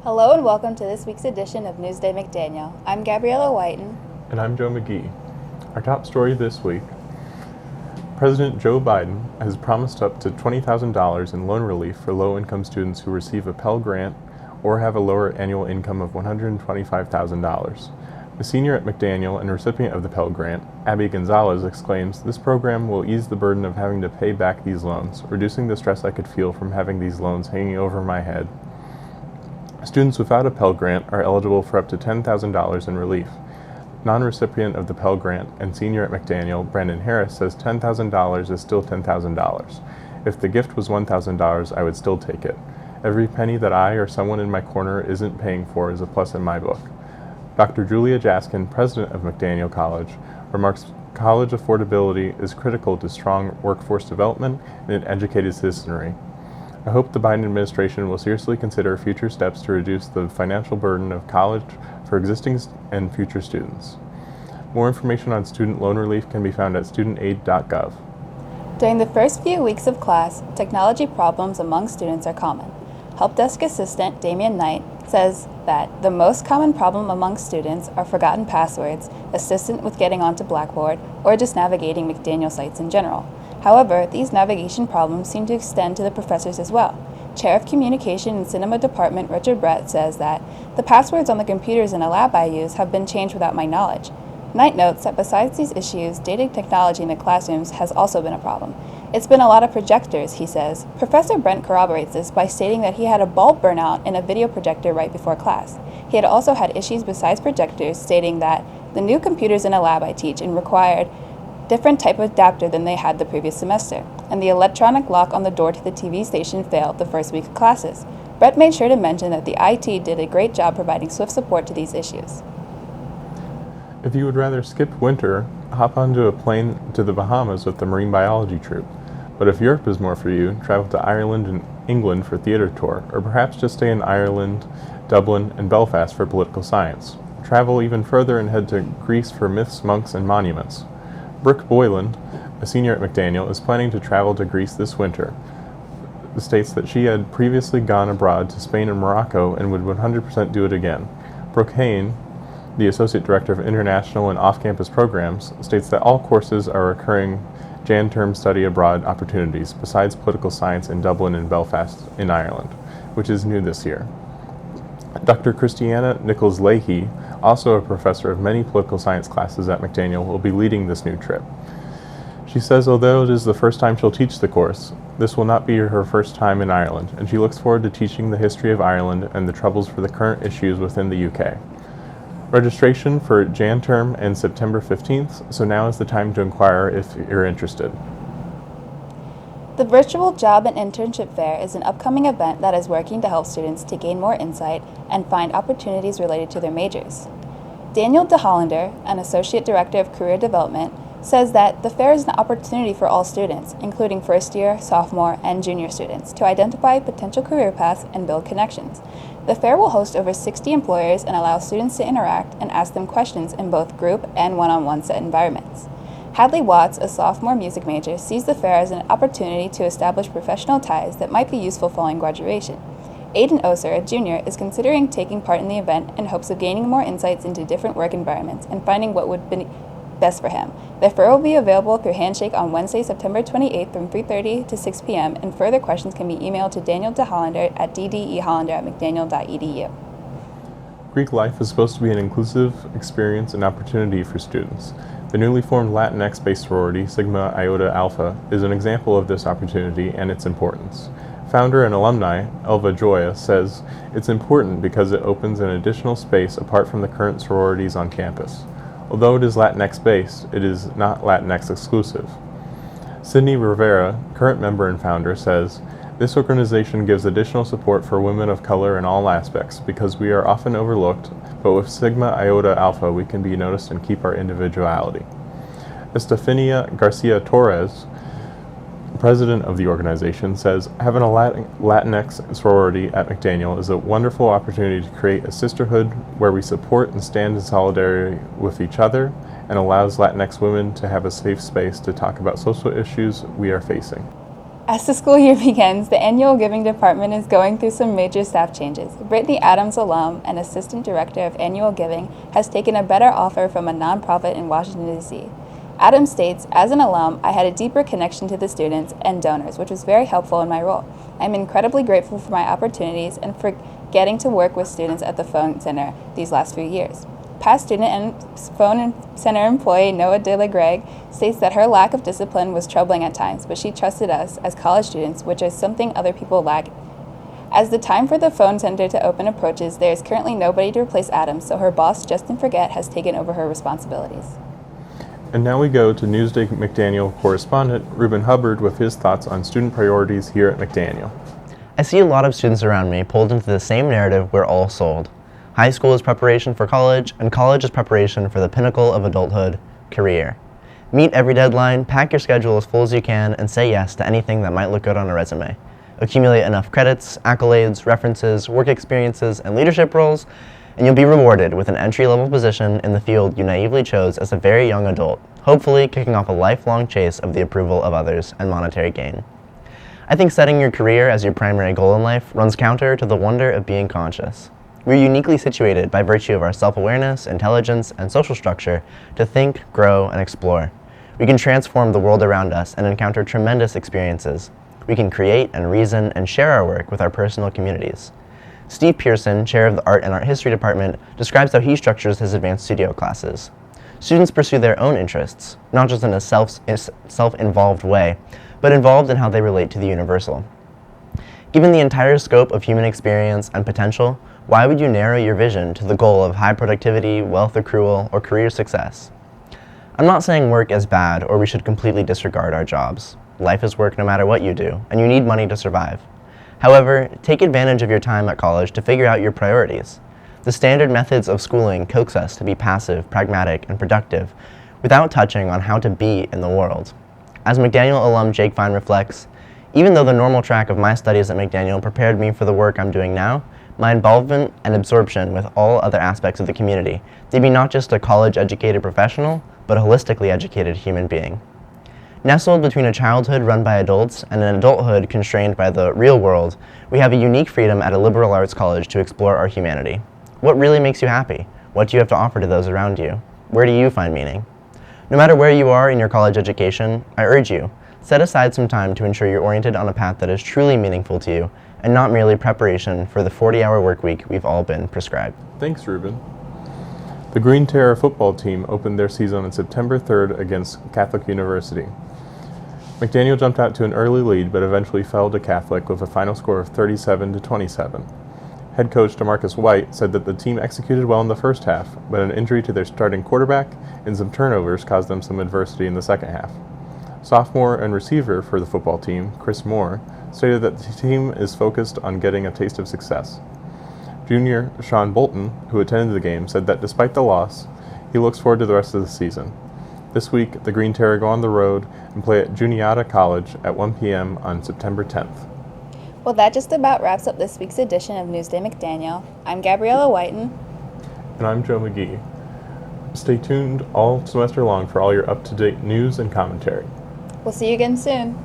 Hello and welcome to this week's edition of NewsDay McDaniel. I'm Gabriella Whiten. And I'm Joe McGee. Our top story this week: President Joe Biden has promised up to $20,000 in loan relief for low-income students who receive a Pell Grant or have a lower annual income of $125,000. A senior at McDaniel and recipient of the Pell Grant, Abby Gonzalez, exclaims, "This program will ease the burden of having to pay back these loans, reducing the stress I could feel from having these loans hanging over my head." Students without a Pell Grant are eligible for up to $10,000 in relief. Non-recipient of the Pell Grant and senior at McDaniel, Brandon Harris, says $10,000 is still $10,000. If the gift was $1,000, I would still take it. Every penny that I or someone in my corner isn't paying for is a plus in my book. Dr. Julia Jaskin, president of McDaniel College, remarks college affordability is critical to strong workforce development and an educated citizenry. I hope the Biden administration will seriously consider future steps to reduce the financial burden of college for existing and future students. More information on student loan relief can be found at studentaid.gov. During the first few weeks of class, technology problems among students are common. Help desk assistant Damian Knight says that the most common problem among students are forgotten passwords, assistance with getting onto Blackboard, or just navigating McDaniel sites in general. However, these navigation problems seem to extend to the professors as well. Chair of Communication and Cinema Department Richard Brett says that the passwords on the computers in a lab I use have been changed without my knowledge. Knight notes that besides these issues, dated technology in the classrooms has also been a problem. It's been a lot of projectors, he says. Professor Brent corroborates this by stating that he had a bulb burnout in a video projector right before class. He had also had issues besides projectors, stating that the new computers in a lab I teach and required different type of adapter than they had the previous semester, and the electronic lock on the door to the TV station failed the first week of classes. Brett made sure to mention that the IT did a great job providing swift support to these issues. If you would rather skip winter, hop onto a plane to the Bahamas with the marine biology troupe. But if Europe is more for you, travel to Ireland and England for theater tour, or perhaps just stay in Ireland, Dublin, and Belfast for political science. Travel even further and head to Greece for myths, monks, and monuments. Brooke Boyland, a senior at McDaniel, is planning to travel to Greece this winter. States that she had previously gone abroad to Spain and Morocco and would 100% do it again. Brooke Hain, the Associate Director of International and Off-Campus Programs, states that all courses are recurring Jan-term study abroad opportunities besides political science in Dublin and Belfast in Ireland, which is new this year. Dr. Christiana Nichols-Leahy, also a professor of many political science classes at McDaniel, will be leading this new trip. She says although it is the first time she'll teach the course, this will not be her first time in Ireland, and she looks forward to teaching the history of Ireland and the troubles for the current issues within the UK. Registration for Jan term ends September 15th, so now is the time to inquire if you're interested. The Virtual Job and Internship Fair is an upcoming event that is working to help students to gain more insight and find opportunities related to their majors. Daniel DeHollander, an Associate Director of Career Development, says that the fair is an opportunity for all students, including first-year, sophomore, and junior students, to identify potential career paths and build connections. The fair will host over 60 employers and allow students to interact and ask them questions in both group and one-on-one set environments. Hadley Watts, a sophomore music major, sees the fair as an opportunity to establish professional ties that might be useful following graduation. Aiden Oser, a junior, is considering taking part in the event in hopes of gaining more insights into different work environments and finding what would be best for him. The fair will be available through Handshake on Wednesday, September 28th from 3:30 to 6 p.m., and further questions can be emailed to Daniel DeHollander at ddehollander@mcdaniel.edu. Greek life is supposed to be an inclusive experience and opportunity for students. The newly formed Latinx-based sorority, Sigma Iota Alpha, is an example of this opportunity and its importance. Founder and alumni, Elva Joya, says it's important because it opens an additional space apart from the current sororities on campus. Although it is Latinx-based, it is not Latinx exclusive. Sydney Rivera, current member and founder, says, "This organization gives additional support for women of color in all aspects because we are often overlooked, but with Sigma Iota Alpha we can be noticed and keep our individuality." Estefania Garcia Torres, president of the organization, says, "Having a Latinx sorority at McDaniel is a wonderful opportunity to create a sisterhood where we support and stand in solidarity with each other and allows Latinx women to have a safe space to talk about social issues we are facing." As the school year begins, the annual giving department is going through some major staff changes. Brittany Adams, alum and assistant director of annual giving, has taken a better offer from a nonprofit in Washington, D.C. Adams states, as an alum, I had a deeper connection to the students and donors, which was very helpful in my role. I'm incredibly grateful for my opportunities and for getting to work with students at the phone center these last few years. Past student and phone center employee Noah De La Greg states that her lack of discipline was troubling at times, but she trusted us as college students, which is something other people lack. As the time for the phone center to open approaches, there is currently nobody to replace Adams, so her boss, Justin Forget, has taken over her responsibilities. And now we go to NewsDay McDaniel correspondent Reuben Hubbard with his thoughts on student priorities here at McDaniel. I see a lot of students around me pulled into the same narrative we're all sold. High school is preparation for college, and college is preparation for the pinnacle of adulthood, career. Meet every deadline, pack your schedule as full as you can, and say yes to anything that might look good on a resume. Accumulate enough credits, accolades, references, work experiences, and leadership roles, and you'll be rewarded with an entry-level position in the field you naively chose as a very young adult, hopefully kicking off a lifelong chase of the approval of others and monetary gain. I think setting your career as your primary goal in life runs counter to the wonder of being conscious. We're uniquely situated by virtue of our self-awareness, intelligence, and social structure to think, grow, and explore. We can transform the world around us and encounter tremendous experiences. We can create and reason and share our work with our personal communities. Steve Pearson, chair of the Art and Art History Department, describes how he structures his advanced studio classes. Students pursue their own interests, not just in a self-involved way, but involved in how they relate to the universal. Given the entire scope of human experience and potential, why would you narrow your vision to the goal of high productivity, wealth accrual, or career success? I'm not saying work is bad or we should completely disregard our jobs. Life is work no matter what you do, and you need money to survive. However, take advantage of your time at college to figure out your priorities. The standard methods of schooling coax us to be passive, pragmatic, and productive, without touching on how to be in the world. As McDaniel alum Jake Fine reflects, even though the normal track of my studies at McDaniel prepared me for the work I'm doing now, my involvement and absorption with all other aspects of the community made me not just a college-educated professional, but a holistically educated human being. Nestled between a childhood run by adults and an adulthood constrained by the real world, we have a unique freedom at a liberal arts college to explore our humanity. What really makes you happy? What do you have to offer to those around you? Where do you find meaning? No matter where you are in your college education, I urge you, set aside some time to ensure you're oriented on a path that is truly meaningful to you and not merely preparation for the 40-hour work week we've all been prescribed. Thanks, Reuben. The Green Terror football team opened their season on September 3rd against Catholic University. McDaniel jumped out to an early lead, but eventually fell to Catholic with a final score of 37-27. Head coach DeMarcus White said that the team executed well in the first half, but an injury to their starting quarterback and some turnovers caused them some adversity in the second half. Sophomore and receiver for the football team, Chris Moore, stated that the team is focused on getting a taste of success. Junior Sean Bolton, who attended the game, said that despite the loss, he looks forward to the rest of the season. This week, the Green Terror go on the road and play at Juniata College at 1 p.m. on September 10th. Well, that just about wraps up this week's edition of NewsDay McDaniel. I'm Gabriella Whiten. And I'm Joe McGee. Stay tuned all semester long for all your up-to-date news and commentary. We'll see you again soon.